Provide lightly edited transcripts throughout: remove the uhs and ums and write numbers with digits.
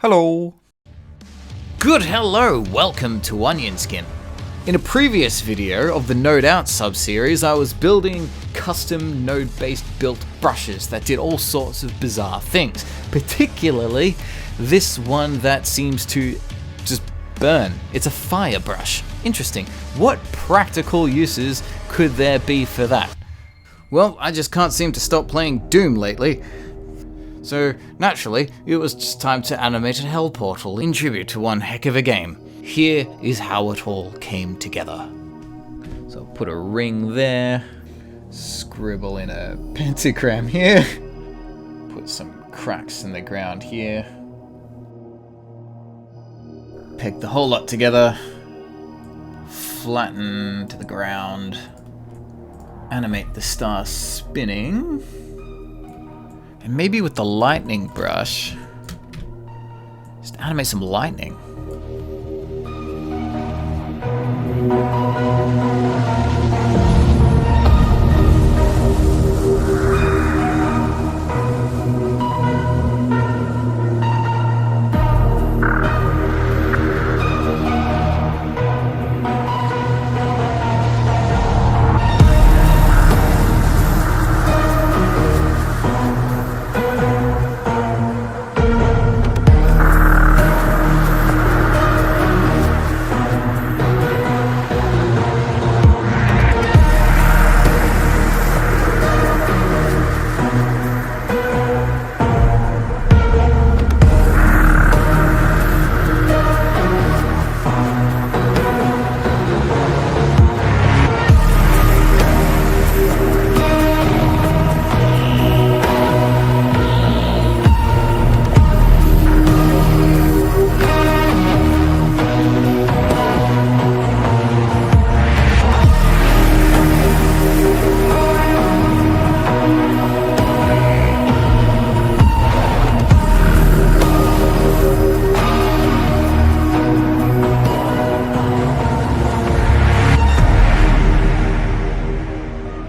Hello. Good hello, welcome to Onionskin. In a previous video of the Node Out sub-series, I was building custom node-based built brushes that did all sorts of bizarre things, particularly this one that seems to just burn. It's a fire brush. Interesting. What practical uses could there be for that? Well, I just can't seem to stop playing Doom lately. So, naturally, it was just time to animate a hell portal in tribute to one heck of a game. Here is how it all came together. So I'll put a ring there, scribble in a pentagram here, put some cracks in the ground here, peg the whole lot together, flatten to the ground, animate the star spinning, and maybe with the lightning brush, just animate some lightning.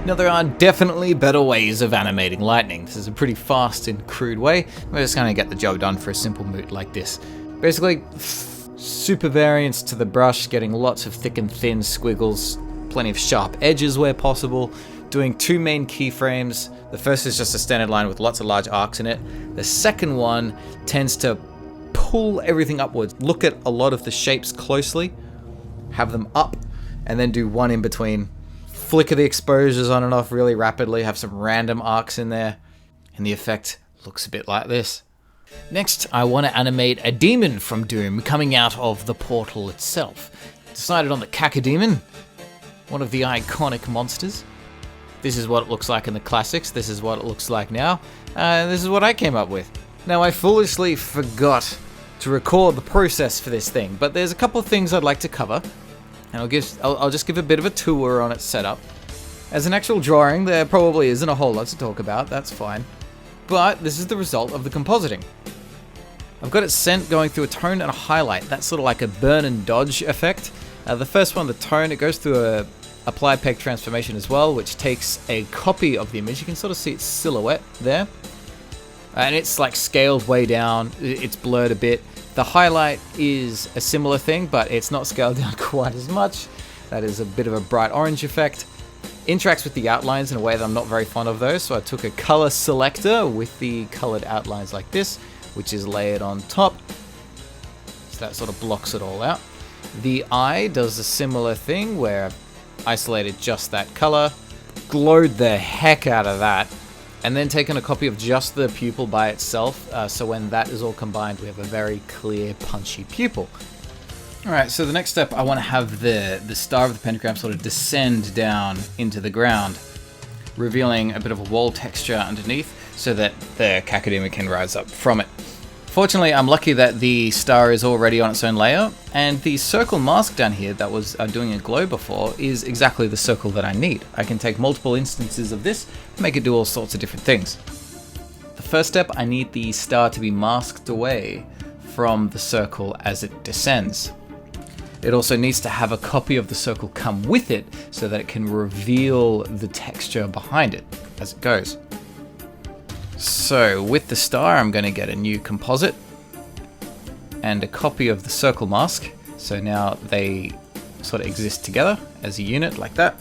Now, there are definitely better ways of animating lightning. This is a pretty fast and crude way. We're just going to get the job done for a simple moot like this. Basically, super variance to the brush, getting lots of thick and thin squiggles, plenty of sharp edges where possible, doing two main keyframes. The first is just a standard line with lots of large arcs in it. The second one tends to pull everything upwards. Look at a lot of the shapes closely, have them up, and then do one in between. Flicker the exposures on and off really rapidly, have some random arcs in there, and the effect looks a bit like this. Next, I want to animate a demon from Doom coming out of the portal itself. Decided on the Cacodemon, one of the iconic monsters. This is what it looks like in the classics, this is what it looks like now, this is what I came up with. Now, I foolishly forgot to record the process for this thing, but there's a couple of things I'd like to cover. And I'll just give a bit of a tour on its setup. As an actual drawing, there probably isn't a whole lot to talk about, that's fine. But this is the result of the compositing. I've got it sent going through a tone and a highlight. That's sort of like a burn and dodge effect. The first one, the tone, it goes through a apply peg transformation as well, which takes a copy of the image. You can sort of see its silhouette there. And it's like scaled way down, it's blurred a bit. The highlight is a similar thing, but it's not scaled down quite as much. That is a bit of a bright orange effect. Interacts with the outlines in a way that I'm not very fond of those, so I took a color selector with the colored outlines like this, which is layered on top. So that sort of blocks it all out. The eye does a similar thing where I've isolated just that color, glowed the heck out of that, and then taken a copy of just the pupil by itself, so when that is all combined, we have a very clear, punchy pupil. Alright, so the next step, I want to have the star of the pentagram sort of descend down into the ground, revealing a bit of a wall texture underneath, so that the Cacodemon can rise up from it. Fortunately, I'm lucky that the star is already on its own layer, and the circle mask down here that was doing a glow before is exactly the circle that I need. I can take multiple instances of this and make it do all sorts of different things. The first step, I need the star to be masked away from the circle as it descends. It also needs to have a copy of the circle come with it so that it can reveal the texture behind it as it goes. So with the star, I'm going to get a new composite, and a copy of the circle mask. So now they sort of exist together as a unit like that.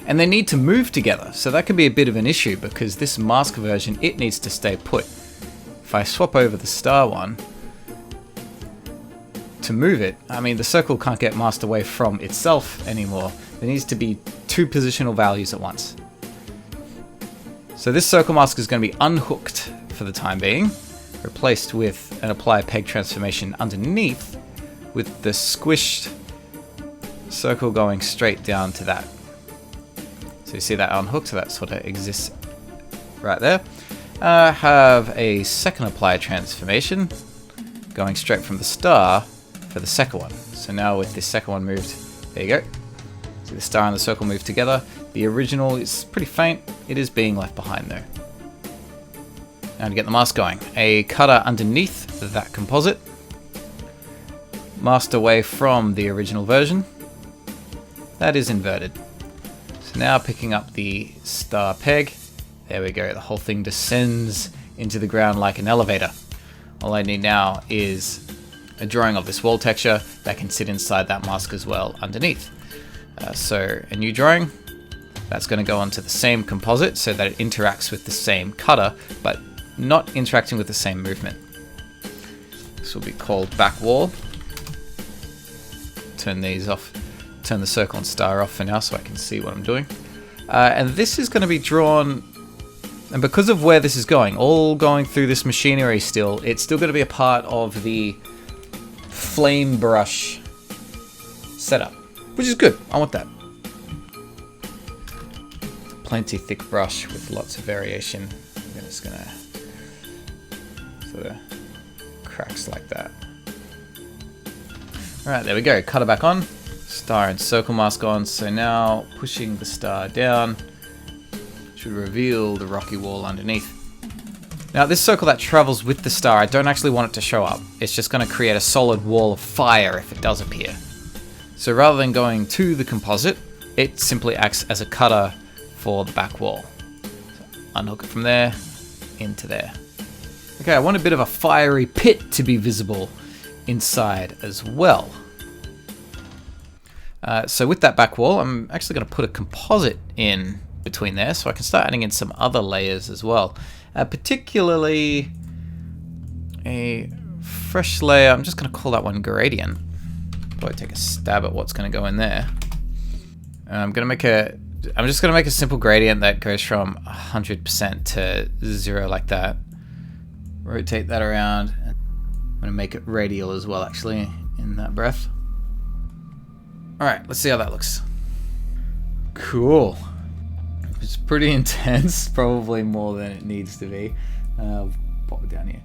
And they need to move together, so that can be a bit of an issue because this mask version, it needs to stay put. If I swap over the star one to move it, I mean the circle can't get masked away from itself anymore. There needs to be two positional values at once. So this circle mask is going to be unhooked for the time being, replaced with an apply peg transformation underneath with the squished circle going straight down to that. So you see that unhooked, so that sort of exists right there. I have a second apply transformation going straight from the star for the second one. So now with this second one moved, there you go. See the star and the circle move together. The original is pretty faint. It is being left behind though. Now to get the mask going, a cutter underneath that composite, masked away from the original version. That is inverted. So now picking up the star peg, there we go, the whole thing descends into the ground like an elevator. All I need now is a drawing of this wall texture that can sit inside that mask as well underneath. So a new drawing, that's going to go onto the same composite so that it interacts with the same cutter, but not interacting with the same movement. This will be called back wall. Turn these off. Turn the circle and star off for now so I can see what I'm doing. And this is going to be drawn, and because of where this is going, all going through this machinery still, it's still going to be a part of the flame brush setup, which is good. I want that. Plenty thick brush with lots of variation. I'm just going to sort of cracks like that. Alright, there we go. Cutter back on. Star and circle mask on. So now pushing the star down should reveal the rocky wall underneath. Now this circle that travels with the star, I don't actually want it to show up. It's just going to create a solid wall of fire if it does appear. So rather than going to the composite, it simply acts as a cutter for the back wall. So unhook it from there into there. Okay, I want a bit of a fiery pit to be visible inside as well. So with that back wall, I'm actually going to put a composite in between there so I can start adding in some other layers as well. Particularly a fresh layer, I'm just going to call that one gradient. Probably take a stab at what's going to go in there. I'm just going to make a simple gradient that goes from 100% to 0 like that. Rotate that around. I'm going to make it radial as well, actually, in that breath. Alright, let's see how that looks. Cool. It's pretty intense, probably more than it needs to be. I'll pop it down here.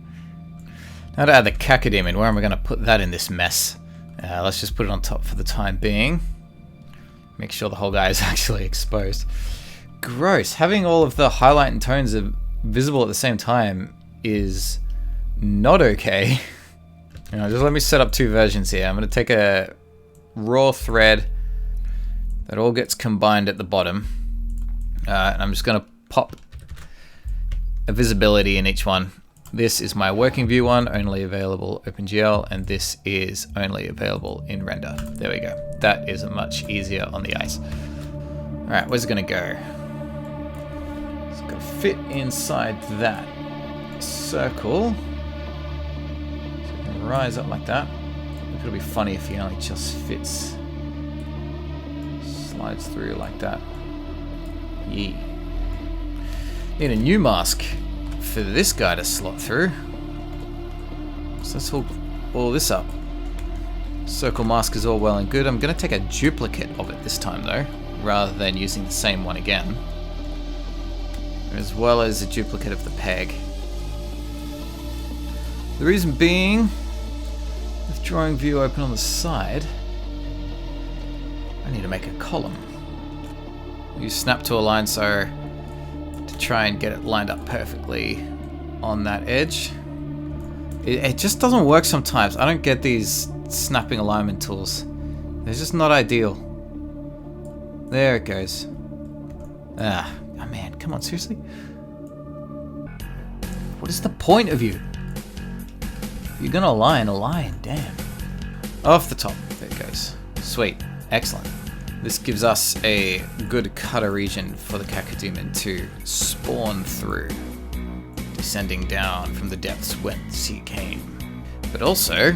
Now to add the Cacodemon, where am I going to put that in this mess? Let's just put it on top for the time being. Make sure the whole guy is actually exposed. Gross. Having all of the highlight and tones visible at the same time is not okay. Just let me set up two versions here. I'm going to take a raw thread that all gets combined at the bottom. And I'm just going to pop a visibility in each one. This is my working view one, only available OpenGL, and this is only available in render. There we go. That is much easier on the eyes. Alright, where's it going to go? It's going to fit inside that circle. So it can rise up like that. It'll be funny if he only just fits, slides through like that. Yee. Need a new mask for this guy to slot through. So let's hook all this up. Circle mask is all well and good. I'm going to take a duplicate of it this time though, rather than using the same one again. As well as a duplicate of the peg. The reason being, with drawing view open on the side, I need to make a column. Use snap to align so to try and get it lined up perfectly on that edge. It just doesn't work sometimes. I don't get these snapping alignment tools. They're just not ideal. There it goes. Oh man, come on, seriously? What is the point of you? If you're gonna align, damn. Off the top, there it goes. Sweet, excellent. This gives us a good cutter region for the Cacodemon to spawn through, descending down from the depths whence he came. But also,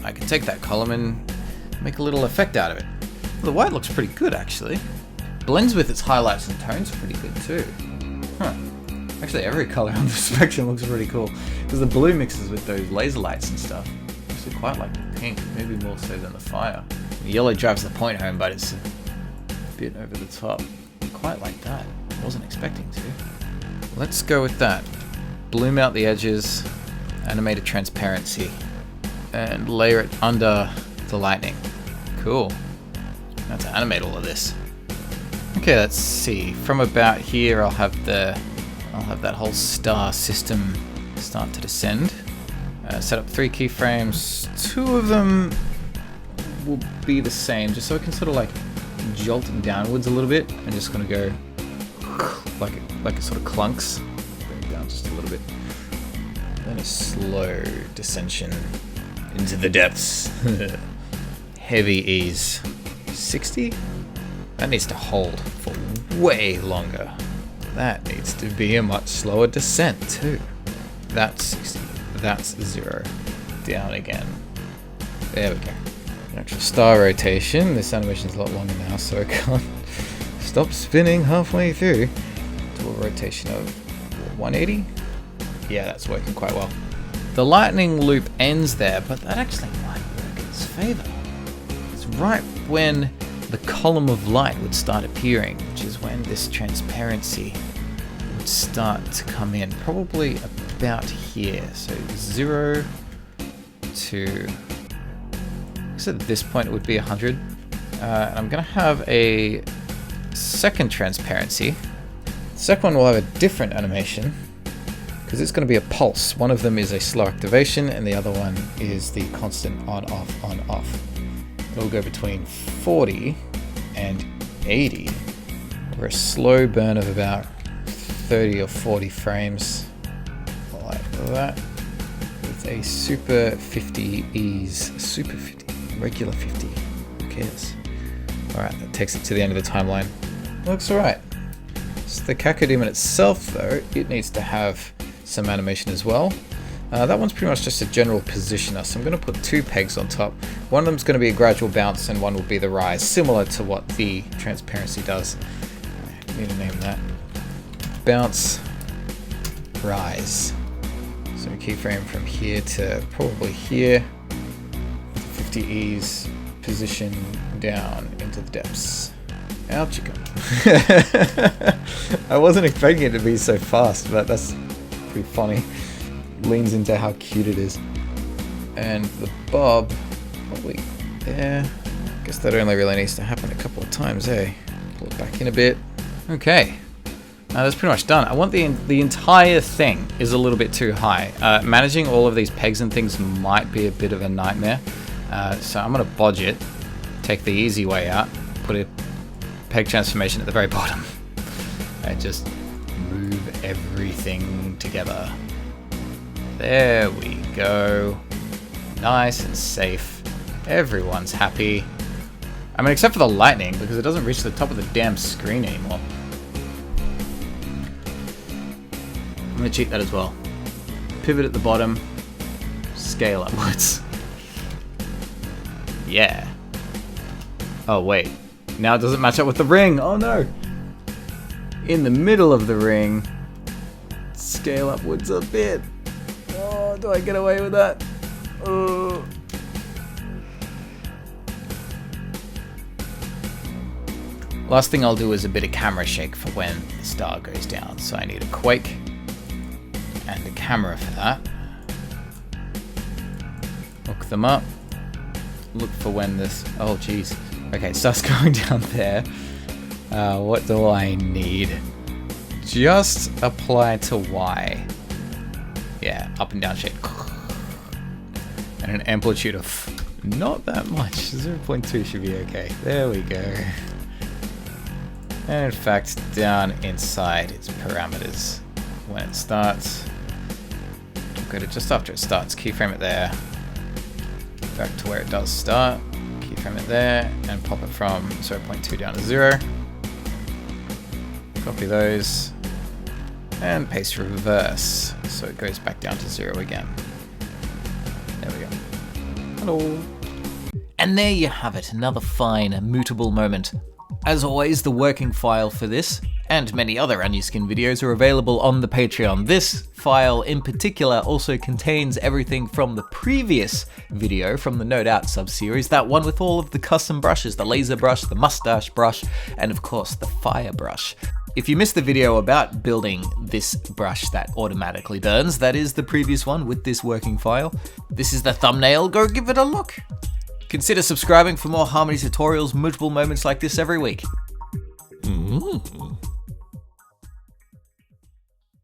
I can take that column and make a little effect out of it. The white looks pretty good, actually. Blends with its highlights and tones pretty good too. Huh. Actually, every color on the spectrum looks pretty cool, because the blue mixes with those laser lights and stuff. I actually quite like the pink, maybe more so than the fire. The yellow drives the point home, but it's a bit over the top. Quite like that. Wasn't expecting to. Let's go with that. Bloom out the edges, animated transparency, and layer it under the lightning. Cool. Now to animate all of this. Okay, let's see. From about here, I'll have that whole star system start to descend. Set up 3 keyframes. 2 of them will be the same, just so it can sort of like jolt downwards a little bit. I'm just gonna go like it sort of clunks. Bring it down just a little bit. Then a slow descension into the depths. Heavy ease. 60? That needs to hold for way longer. That needs to be a much slower descent too. That's 60. That's 0. Down again. There we go. An actual star rotation. This animation's a lot longer now, so I can't stop spinning halfway through. To a rotation of 180? Yeah, that's working quite well. The lightning loop ends there, but that actually might work in its favor. It's right when the column of light would start appearing, which is when this transparency would start to come in, probably about here. So 0 to, at this point it would be 100. And I'm going to have a second transparency. The second one will have a different animation, because it's going to be a pulse. One of them is a slow activation, and the other one is the constant on-off, on-off. It'll go between 40 and 80, or a slow burn of about 30 or 40 frames, like that, with a super 50 ease, super 50, regular 50, who cares? Alright, that takes it to the end of the timeline. Looks alright. So the Cacodemon itself, though, it needs to have some animation as well. That one's pretty much just a general positioner, so I'm going to put 2 pegs on top. One of them's going to be a gradual bounce, and one will be the rise, similar to what the transparency does. I need to name that. Bounce, rise. So keyframe from here to probably here. 50 ease, position down into the depths. Out you go. I wasn't expecting it to be so fast, but that's pretty funny. Leans into how cute it is. And the bob, probably there. I guess that only really needs to happen a couple of times, eh? Pull it back in a bit. Okay. Now that's pretty much done. I want the entire thing is a little bit too high. Managing all of these pegs and things might be a bit of a nightmare. So I'm going to bodge it, take the easy way out, put a peg transformation at the very bottom, and just move everything together. There we go. Nice and safe. Everyone's happy. I mean, except for the lightning, because it doesn't reach the top of the damn screen anymore. I'm gonna cheat that as well. Pivot at the bottom. Scale upwards. Yeah. Oh, wait. Now it doesn't match up with the ring. Oh, no. In the middle of the ring. Scale upwards a bit. Oh, do I get away with that? Oh. Last thing I'll do is a bit of camera shake for when the star goes down. So I need a quake and a camera for that. Hook them up. Look for when this... Oh, jeez. Okay, star's going down there. What do I need? Just apply to Y. Yeah, up and down shake. And an amplitude of not that much. 0.2 should be okay. There we go. And in fact, down inside its parameters when it starts. go to just after it starts, keyframe it there, back to where it does start, keyframe it there, and pop it from 0.2 down to 0. Copy those, and paste reverse, so it goes back down to 0 again. There we go. Hello. And there you have it, another fine, mutable moment. As always, the working file for this, and many other Onionskin videos, are available on the Patreon. This file in particular also contains everything from the previous video, from the No Doubt sub-series, that one with all of the custom brushes, the laser brush, the mustache brush, and of course the fire brush. If you missed the video about building this brush that automatically burns, that is the previous one with this working file. This is the thumbnail, go give it a look. Consider subscribing for more Harmony tutorials, mutable moments like this every week.